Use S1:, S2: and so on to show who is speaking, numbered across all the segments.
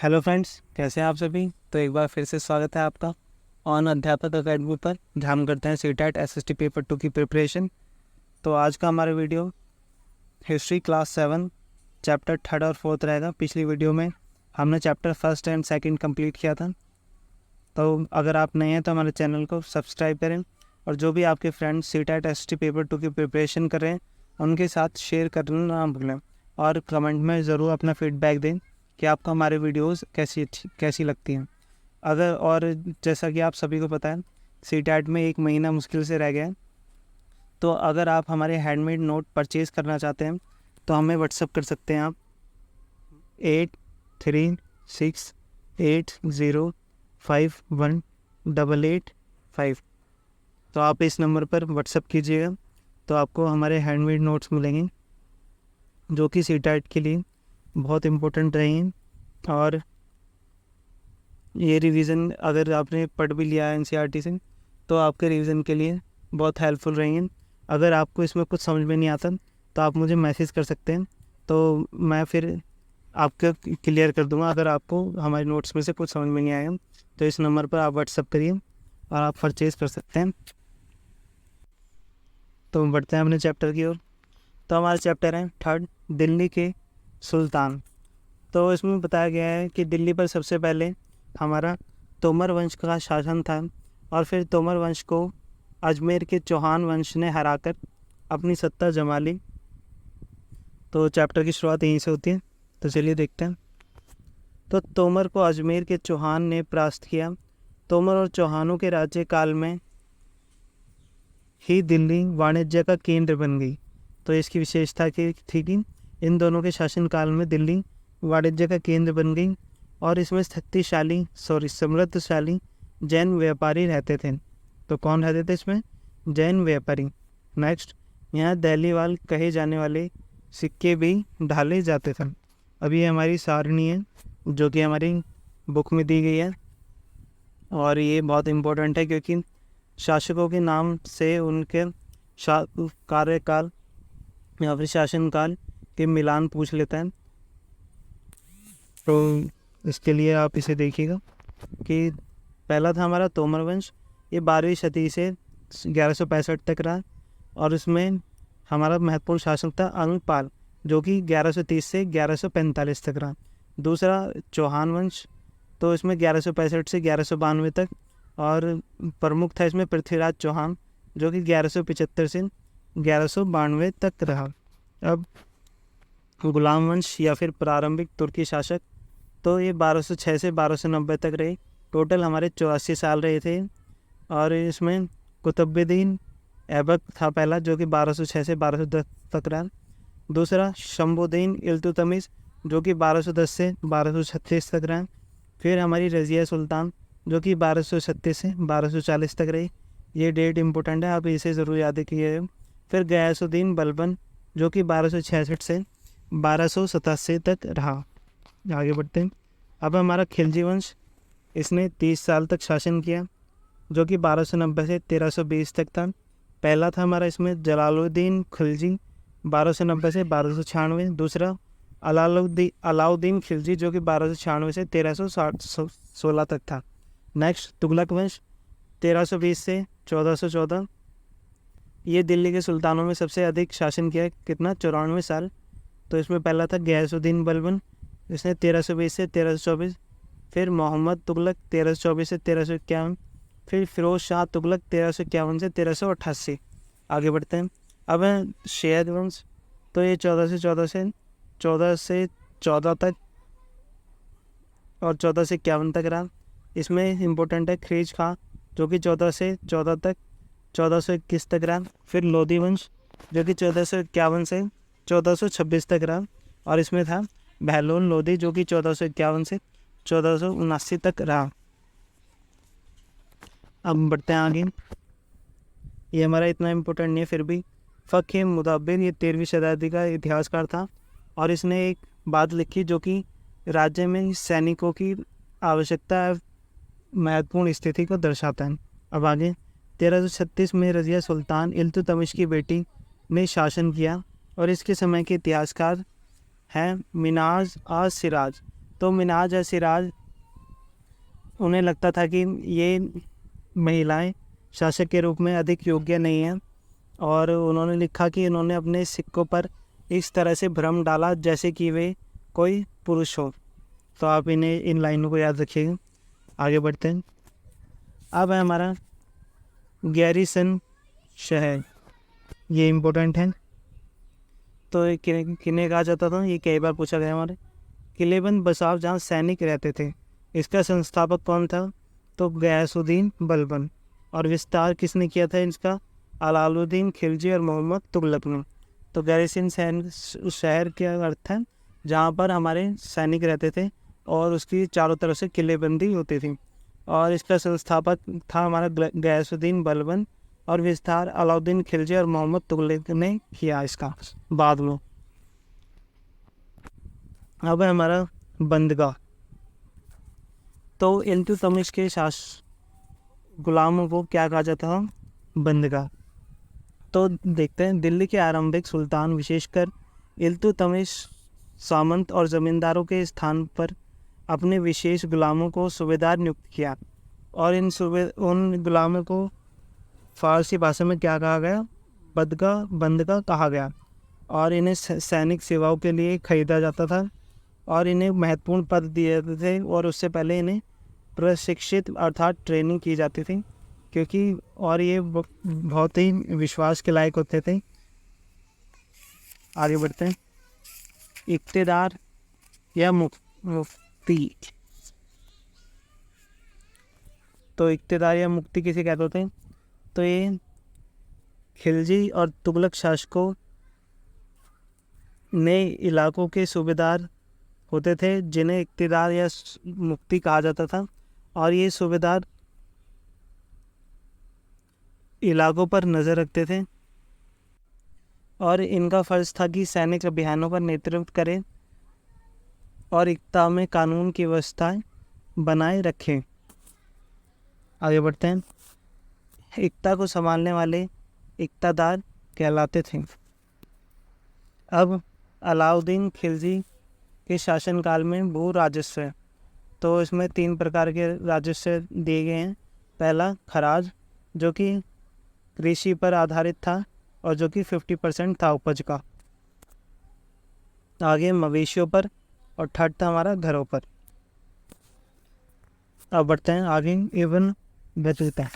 S1: Hello friends, कैसे हैं आप सभी। तो एक बार फिर से स्वागत है आपका ऑन अध्यापक अकेडमी पर, जहाँ हम करते हैं सीटेट एसएसटी पेपर 2 की प्रिपरेशन। तो आज का हमारा video history class 7 chapter 3rd और 4th रहेगा। पिछली वीडियो में हमने chapter 1st and 2nd complete किया था। तो अगर आप नए हैं तो हमारे चैनल को सब्सक्राइब करें, और जो भी आपके फ्रेंड्स सीटेट एसएसटी पेपर 2 की प्रिपरेशन कर रहे हैं उनके साथ शेयर करना ना भूलें, और कमेंट में ज़रूर अपना फीडबैक दें कि आपको हमारे वीडियोस कैसी लगती हैं। और जैसा कि आप सभी को पता है, सीटेट में 1 महीना मुश्किल से रह गया है। तो अगर आप हमारे हैंडमेड नोट परचेज़ करना चाहते हैं तो हमें व्हाट्सअप कर सकते हैं आप 8368051885। तो आप इस नंबर पर व्हाट्सअप कीजिएगा, तो आपको हमारे हैंडमेड नोट्स मिलेंगे जो कि सीटेट के लिए बहुत इम्पोर्टेंट रहेंगे। और ये रिवीजन अगर आपने पढ़ भी लिया है एनसीईआरटी से तो आपके रिवीजन के लिए बहुत हेल्पफुल रहेंगे। अगर आपको इसमें कुछ समझ में नहीं आता तो आप मुझे मैसेज कर सकते हैं, तो मैं फिर आपका क्लियर कर दूंगा। अगर आपको हमारे नोट्स में से कुछ समझ में नहीं आया तो इस नंबर पर आप व्हाट्सअप करिए और आप परचेज़ कर सकते हैं। तो बढ़ते हैं अपने चैप्टर की ओर। तो हमारा चैप्टर है 3rd, दिल्ली के सुल्तान। तो इसमें बताया गया है कि दिल्ली पर सबसे पहले हमारा तोमर वंश का शासन था, और फिर तोमर वंश को अजमेर के चौहान वंश ने हराकर अपनी सत्ता जमा ली। तो चैप्टर की शुरुआत यहीं से होती है, तो चलिए देखते हैं। तो तोमर को अजमेर के चौहान ने परास्त किया। तोमर और चौहानों के राज्यकाल में ही दिल्ली वाणिज्य का केंद्र बन गई। तो इसकी विशेषता थी कि इन दोनों के शासनकाल में दिल्ली वाणिज्य का केंद्र बन गई, और इसमें समृद्धशाली जैन व्यापारी रहते थे। तो कौन रहते थे इसमें? जैन व्यापारी। नेक्स्ट, यहाँ दहलीवाल कहे जाने वाले सिक्के भी ढाले जाते थे। अब ये हमारी सारणी है जो कि हमारी बुक में दी गई है, और ये बहुत इम्पोर्टेंट है क्योंकि शासकों के नाम से उनके कार्यकाल या फिर शासनकाल के मिलान पूछ लेता है। तो इसके लिए आप इसे देखिएगा कि पहला था हमारा तोमर वंश। ये 12वीं शताब्दी से 1165 तक रहा, और उसमें हमारा महत्वपूर्ण शासक था अंगपाल, जो कि 1130 से 1145 तक रहा। दूसरा चौहान वंश, तो इसमें 1165 से 1192 तक, और प्रमुख था इसमें पृथ्वीराज चौहान, जो कि 1175 से 1192 तक रहा। अब गुलाम वंश या फिर प्रारंभिक तुर्की शासक, तो ये 1206 से 1290 तक रहे। टोटल हमारे 84 साल रहे थे। और इसमें कुतुबुद्दीन ऐबक था पहला, जो कि 1206 से 1210 तक रहा। दूसरा शम्सुद्दीन इल्तुतमिश, जो कि 1210 से 1236 तक रहा। फिर हमारी रज़िया सुल्तान, जो कि 1236 से 1240 तक रही। ये डेट इम्पोर्टेंट है, आप इसे ज़रूर याद रखिए। फिर गयासुद्दीन बलबन, जो कि 1266 से 1287 तक रहा। आगे बढ़ते हैं। अब हमारा खिलजी वंश, इसने 30 साल तक शासन किया, जो कि 1290 से 1320 तक था। पहला था हमारा इसमें जलालुद्दीन खिलजी, 1290 से 1296। दूसरा अलाउद्दीन खिलजी, जो कि 1296 से 1316 तक था। नेक्स्ट तुगलक वंश, 1320 से 1414। ये दिल्ली के सुल्तानों में सबसे अधिक शासन किया, कितना? 94 साल। तो इसमें पहला था गयासुद्दीन बलबन, इसने 1320 से 1324। फिर मोहम्मद तुगलक 1324 से 1351। फिर फिरोज शाह तुगलक 1351 से 1388। आगे बढ़ते हैं। अब है शैद वंश, तो ये 14 से 14 तक और 14 से 51 तक रहा। इसमें इम्पोर्टेंट है ख्रीज खां, जो कि 14 से 14 तक 1421 तक रहा। फिर लोधी वंश, जो कि 1451 से 1426 तक रहा, और इसमें था बहलोल लोधी, जो कि 1451 से 1479 तक रहा। अब बढ़ते हैं आगे। ये हमारा इतना इम्पोर्टेंट नहीं है, फिर भी फ़क़्ह मुदब्बिर, ये 13वीं शताब्दी का इतिहासकार था, और इसने एक बात लिखी जो कि राज्य में सैनिकों की आवश्यकता महत्वपूर्ण स्थिति को दर्शाता है। अब आगे 1336 में रज़िया सुल्तान इल्तुतमिश की बेटी ने शासन किया, और इसके समय के इतिहासकार हैं मिनाज आज सिराज, तो मिन्हाज और सिराज, उन्हें लगता था कि ये महिलाएं शासक के रूप में अधिक योग्य नहीं हैं, और उन्होंने लिखा कि उन्होंने अपने सिक्कों पर इस तरह से भ्रम डाला जैसे कि वे कोई पुरुष हो। तो आप इन्हें, इन लाइनों को याद रखिएगा। आगे बढ़ते हैं। अब है हमारा गैरिसन शहर, ये इम्पोर्टेंट है। तो ये किन्हें कहा जाता था, ये कई बार पूछा गया हमारे। किलेबंद बसाव, जहाँ सैनिक रहते थे, इसका संस्थापक कौन था? तो गयासुद्दीन बलबन। और विस्तार किसने किया था इसका? अलाउद्दीन खिलजी और मोहम्मद तुगलक ने। तो गैरिसन शहर के अर्थ है जहाँ पर हमारे सैनिक रहते थे और उसकी चारों तरफ से किलेबंदी होती थी। और इसका संस्थापक था हमारा गयासुद्दीन बलबन, और विस्तार अलाउद्दीन खिलजी और मोहम्मद तुगलक ने किया इसका बाद में। अब है हमारा बंदगा। तो इल्तुतमिश के गुलामों को क्या कहा जाता था? बंदगा। तो देखते हैं, दिल्ली के आरंभिक सुल्तान विशेषकर इल्तुतमिश सामंत और ज़मींदारों के स्थान पर अपने विशेष गुलामों को सूबेदार नियुक्त किया, और उन गुलामों को फारसी भाषा में क्या कहा गया? बंदगा कहा गया। और इन्हें सैनिक सेवाओं के लिए खरीदा जाता था, और इन्हें महत्वपूर्ण पद दिए जाते थे, और उससे पहले इन्हें प्रशिक्षित अर्थात ट्रेनिंग की जाती थी, क्योंकि और ये बहुत ही विश्वास के लायक होते थे। आगे बढ़ते हैं। इक्तेदार या मुक्ति। तो इक्तेदार या मुक्ति किसे कहते होते हैं? तो ये खिलजी और तुगलक शासकों नए इलाकों के सूबेदार होते थे, जिन्हें इक्तेदार या मुक्ति कहा जाता था। और ये सूबेदार इलाकों पर नज़र रखते थे, और इनका फ़र्ज़ था कि सैनिक अभियानों का नेतृत्व करें और एकता में कानून की व्यवस्थाएं बनाए रखें। आगे बढ़ते हैं। एकता को संभालने वाले इक्तादार कहलाते थे। अब अलाउद्दीन खिलजी के शासनकाल में भू राजस्व है। तो इसमें 3 प्रकार के राजस्व दिए गए हैं। पहला खराज, जो कि कृषि पर आधारित था और जो कि 50% था उपज का। आगे मवेशियों पर, और थर्ड था हमारा घरों पर। अब बढ़ते हैं आगे। इब्न बतूता,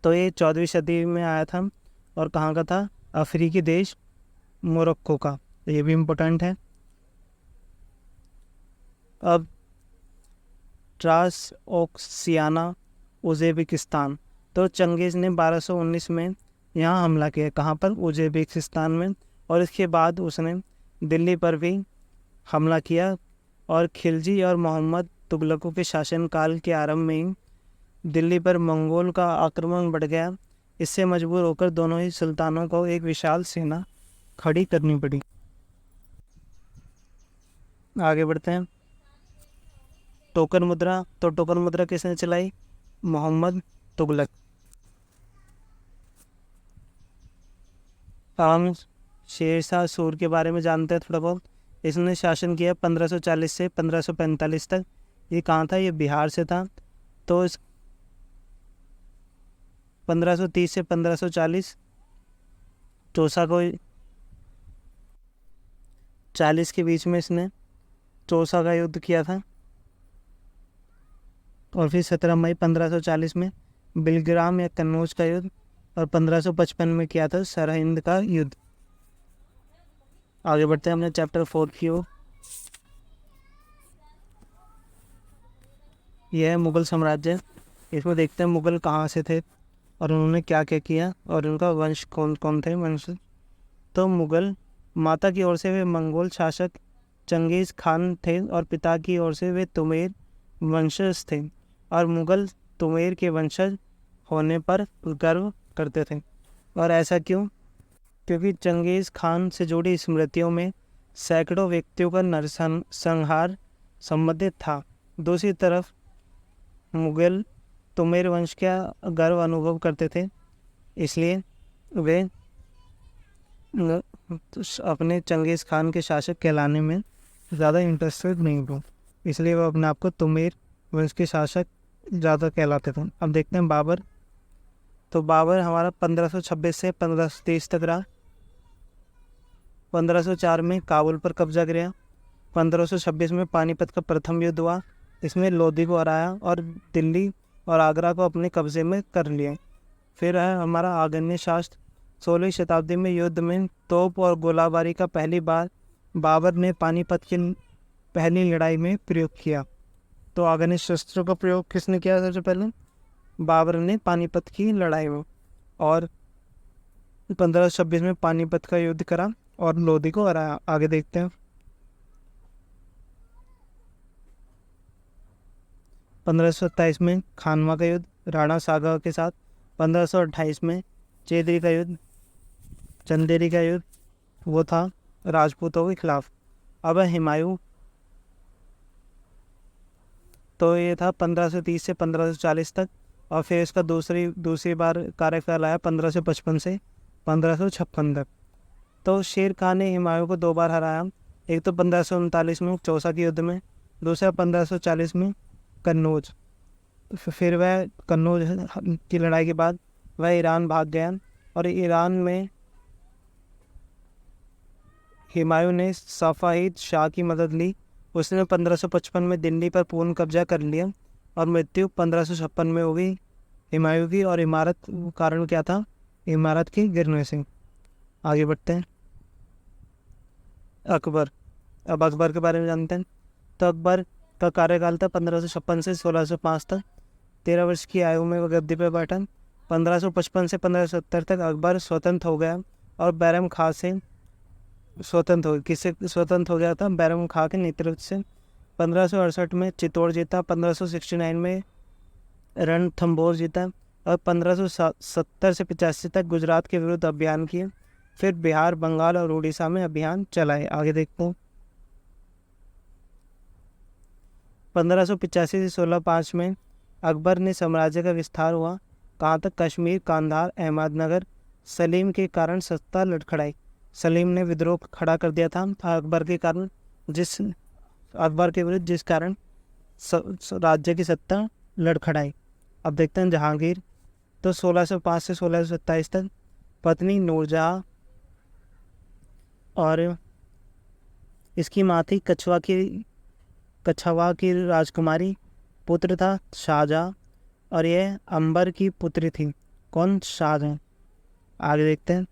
S1: तो ये 14वीं सदी में आया था, और कहाँ का था? अफ्रीकी देश मोरक्को का। ये भी इम्पोर्टेंट है। अब ट्रांसओक्सियाना उज़्बेकिस्तान। तो चंगेज़ ने 1219 में यहाँ हमला किया। कहाँ पर? उज़्बेकिस्तान में। और इसके बाद उसने दिल्ली पर भी हमला किया, और खिलजी और मोहम्मद तुगलकों के शासनकाल के आरंभ में ही दिल्ली पर मंगोल का आक्रमण बढ़ गया। इससे मजबूर होकर दोनों ही सुल्तानों को एक विशाल सेना खड़ी करनी पड़ी। आगे बढ़ते हैं। टोकन मुद्रा। तो टोकन मुद्रा किसने चलाई? मोहम्मद तुगलक। हम शेरशाह सूर के बारे में जानते हैं थोड़ा बहुत। इसने शासन किया 1540 से 1545 तक। ये कहाँ था? ये बिहार से था। तो इस 1530 से 1540 चौसा को 40 के बीच में इसने चौसा का युद्ध किया था। और फिर 17 मई 1540 में बिलग्राम या कन्नौज का युद्ध, और 1555 में किया था सरहिंद का युद्ध। आगे बढ़ते हैं हमने चैप्टर 4 की ओर। यह है मुग़ल साम्राज्य। इसमें देखते हैं मुग़ल कहाँ से थे और उन्होंने क्या क्या किया, और उनका वंश कौन कौन थे वंश। तो मुग़ल माता की ओर से वे मंगोल शासक चंगेज़ खान थे, और पिता की ओर से वे तुमेर वंशज थे, और मुग़ल तुमेर के वंशज होने पर गर्व करते थे। और ऐसा क्यों? क्योंकि चंगेज़ खान से जुड़ी स्मृतियों में सैकड़ों व्यक्तियों का नरसंहार संबंधित था। दूसरी तरफ मुग़ल तुमेर वंश का गर्व अनुभव करते थे, इसलिए वे अपने चंगेज़ खान के शासक कहलाने में ज़्यादा इंटरेस्टेड नहीं थे, इसलिए वो अपने आप को तुमेर वंश के शासक ज़्यादा कहलाते थे। अब देखते हैं बाबर। तो बाबर हमारा 1526 से 1523 तक रहा। 1504 में काबुल पर कब्जा किया। 1526 में पानीपत का प्रथम युद्ध हुआ, इसमें लोधी को हराया और दिल्ली और आगरा को अपने कब्जे में कर लिया। फिर है हमारा आग्नेय शास्त्र। 16वीं शताब्दी में युद्ध में तोप और गोलाबारी का पहली बार बाबर ने पानीपत की पहली लड़ाई में प्रयोग किया। तो आग्नेय शस्त्रों का प्रयोग किसने किया सबसे पहले? बाबर ने पानीपत की लड़ाई में। और 1526 में पानीपत का युद्ध करा और लोधी को हराया। आगे देखते हैं। 1527 में खानवा का युद्ध राणा सागर के साथ। 1528 में चेदरी का युद्ध, चंदेरी का युद्ध, वो था राजपूतों के खिलाफ। अब हुमायूं, तो ये था 1530 से 1540 तक। और फिर इसका दूसरी बार कार्यकाल आया 1555 से 1556 तक। तो शेर खान ने हुमायूं को 2 बार हराया, एक तो 1539 में चौसा के युद्ध में, दूसरा 1540 में कन्नौज। फिर वह कन्नौज की लड़ाई के बाद वह ईरान भाग गया और ईरान में हुमायूं ने सफ़ाविद शाह की मदद ली। उसने 1555 में दिल्ली पर पूर्ण कब्जा कर लिया और मृत्यु 1556 में हो गई हुमायूं की। और इमारत कारण क्या था? इमारत के गिरने से। आगे बढ़ते हैं। अकबर। अब अकबर के बारे में जानते हैं। तो अकबर का कार्यकाल था 1556 से 1605 तक। 13 वर्ष की आयु में वह गद्दी पर बैठा। 1555 से 1570 तक अकबर स्वतंत्र हो गया और बैरम खां से स्वतंत्र हो गया था? बैरम खां के नेतृत्व से। 1568 में चित्तौड़ जीता। 1569 में रणथंभौर जीता और 1570 से 85 तक गुजरात के विरुद्ध अभियान किए। फिर बिहार, बंगाल और उड़ीसा में अभियान चलाए। आगे देखते हैं। 1585 से 1605 में अकबर ने साम्राज्य का विस्तार हुआ। कहाँ तक? कश्मीर, कांधार, अहमदनगर। सलीम के कारण सत्ता लड़खड़ाई। सलीम ने विद्रोह खड़ा कर दिया था अकबर के विरुद्ध, जिस कारण राज्य की सत्ता लड़खड़ाई। अब देखते हैं जहांगीर। तो 1605 से 1627 तक पत्नी नूरजहां और इसकी माँ थी कछवा की राजकुमारी। पुत्र था शाहजहां और यह अंबर की पुत्री थी। कौन? शाहजहां। आगे देखते हैं।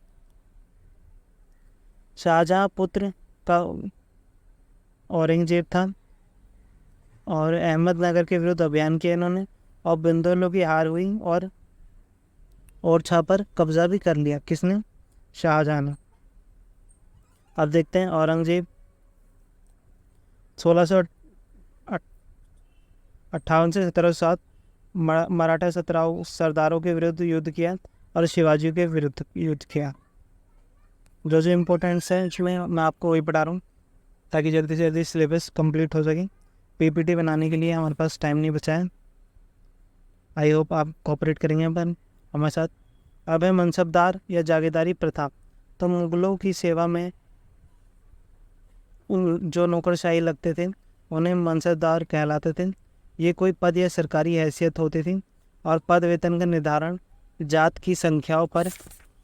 S1: शाहजहां पुत्र का औरंगजेब था और अहमदनगर के विरुद्ध अभियान किया इन्होंने और बिंदोलों की हार हुई और ओरछा पर कब्जा भी कर लिया। किसने? शाहजहां ने। अब देखते हैं औरंगजेब। 1658 से 1707 मराठा सरदारों के विरुद्ध युद्ध किया और शिवाजी के विरुद्ध युद्ध किया। जो इम्पोर्टेंट्स है इसमें मैं आपको वही पढ़ा रहा हूँ ताकि जल्दी से जल्दी सिलेबस कंप्लीट हो सके। पीपीटी बनाने के लिए हमारे पास टाइम नहीं बचा है। आई होप आप कोऑपरेट करेंगे अपन हमारे साथ। अब है मनसबदार या जागीरदारी प्रथा। तो मुगलों की सेवा में जो नौकरशाही लगते थे उन्हें मनसबदार कहलाते थे। ये कोई पद या सरकारी हैसियत होती थी और पद वेतन का निर्धारण जात की संख्याओं पर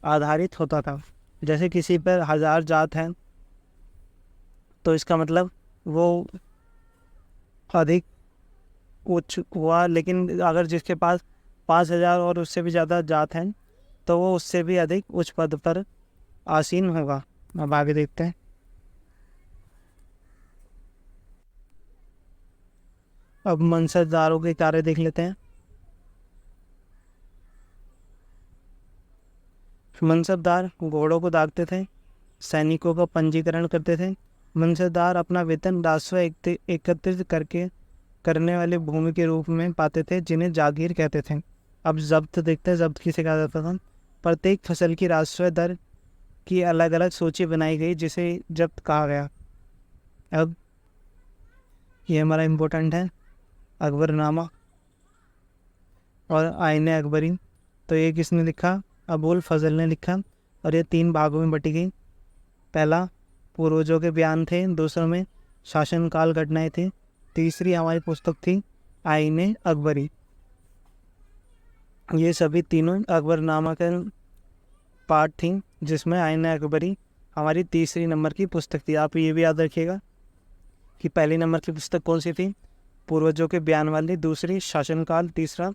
S1: आधारित होता था। जैसे किसी पर 1000 जात हैं तो इसका मतलब वो अधिक उच्च हुआ, लेकिन अगर जिसके पास 5000 और उससे भी ज़्यादा जात हैं तो वो उससे भी अधिक उच्च पद पर आसीन होगा। अब आगे देखते हैं। अब मनसबदारों के कार्य देख लेते हैं। मनसबदार घोड़ों को दागते थे, सैनिकों का पंजीकरण करते थे। मनसबदार अपना वेतन राजस्व एकत्रित करने वाले भूमि के रूप में पाते थे, जिन्हें जागीर कहते थे। अब जब्त देखते हैं। जब्त किसे कहा जाता था? प्रत्येक फसल की राजस्व दर की अलग अलग सूची बनाई गई जिसे जब्त कहा गया। अब ये हमारा इम्पोर्टेंट है अकबरनामा और आईने अकबरी। तो ये किसने लिखा? अबुल फजल ने लिखा और ये 3 भागों में बटी गई। पहला पूर्वजों के बयान थे, दूसरों में शासनकाल घटनाएं थी। तीसरी हमारी पुस्तक थी आईने अकबरी। ये सभी तीनों अकबरनामा के पार्ट थी, जिसमें आईने अकबरी हमारी तीसरी नंबर की पुस्तक थी। आप ये भी याद रखिएगा कि पहली नंबर की पुस्तक कौन सी थी, पूर्वजों के बयान वाली, दूसरी शासनकाल, तीसरा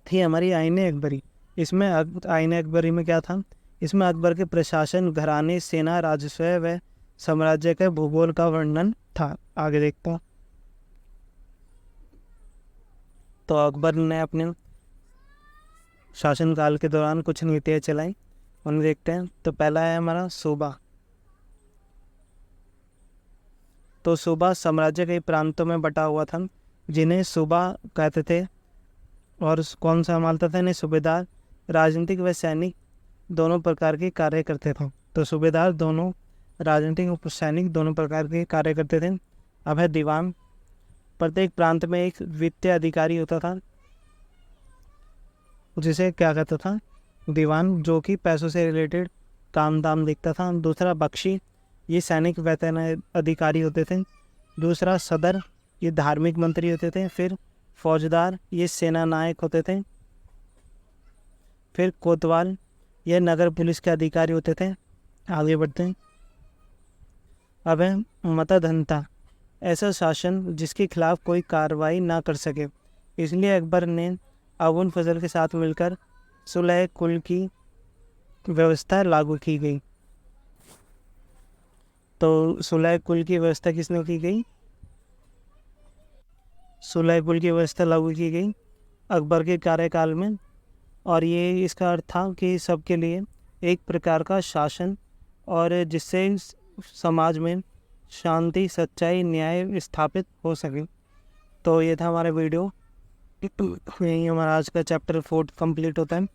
S1: थी हमारी आईने अकबरी। इसमें आईने अकबरी में क्या था, इसमें अकबर के प्रशासन, घराने, सेना, राजस्व व साम्राज्य के भूगोल का वर्णन था। आगे देखता हूँ। तो अकबर ने अपने शासनकाल के दौरान कुछ नीतियाँ चलाई, उन्हें देखते हैं। तो पहला है हमारा सूबा। तो सूबा साम्राज्य के प्रांतों में बटा हुआ था, जिन्हें सूबा कहते थे। और कौन सा संभालता था इन्हें? सूबेदार। राजनीतिक व सैनिक दोनों प्रकार के कार्य करते थे। तो सूबेदार दोनों राजनीतिक और सैनिक दोनों प्रकार के कार्य करते थे। अब है दीवान। प्रत्येक प्रांत में एक वित्तीय अधिकारी होता था, जिसे क्या कहता था? दीवान, जो कि पैसों से रिलेटेड काम दाम देखता था। दूसरा बख्शी, ये सैनिक वेतन अधिकारी होते थे। दूसरा सदर, ये धार्मिक मंत्री होते थे। फिर फौजदार, ये सेना नायक होते थे। फिर कोतवाल, ये नगर पुलिस के अधिकारी होते थे। आगे बढ़ते हैं। अब है मतदंता, ऐसा शासन जिसके खिलाफ कोई कार्रवाई ना कर सके। इसलिए अकबर ने अबुल फजल के साथ मिलकर सुलह कुल की व्यवस्था लागू की गई। तो सुलह कुल की व्यवस्था किसने की गई? सुलह कुल की व्यवस्था लागू की गई अकबर के कार्यकाल में। और ये इसका अर्थ था कि सबके लिए एक प्रकार का शासन, और जिससे समाज में शांति, सच्चाई, न्याय स्थापित हो सके। तो ये था हमारा वीडियो। यही हमारा आज का चैप्टर 4 कंप्लीट होता है।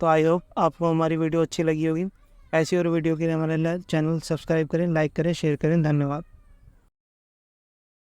S1: तो आई होप आपको हमारी वीडियो अच्छी लगी होगी। ऐसी और वीडियो के लिए हमारे चैनल सब्सक्राइब करें, लाइक करें, शेयर करें। धन्यवाद।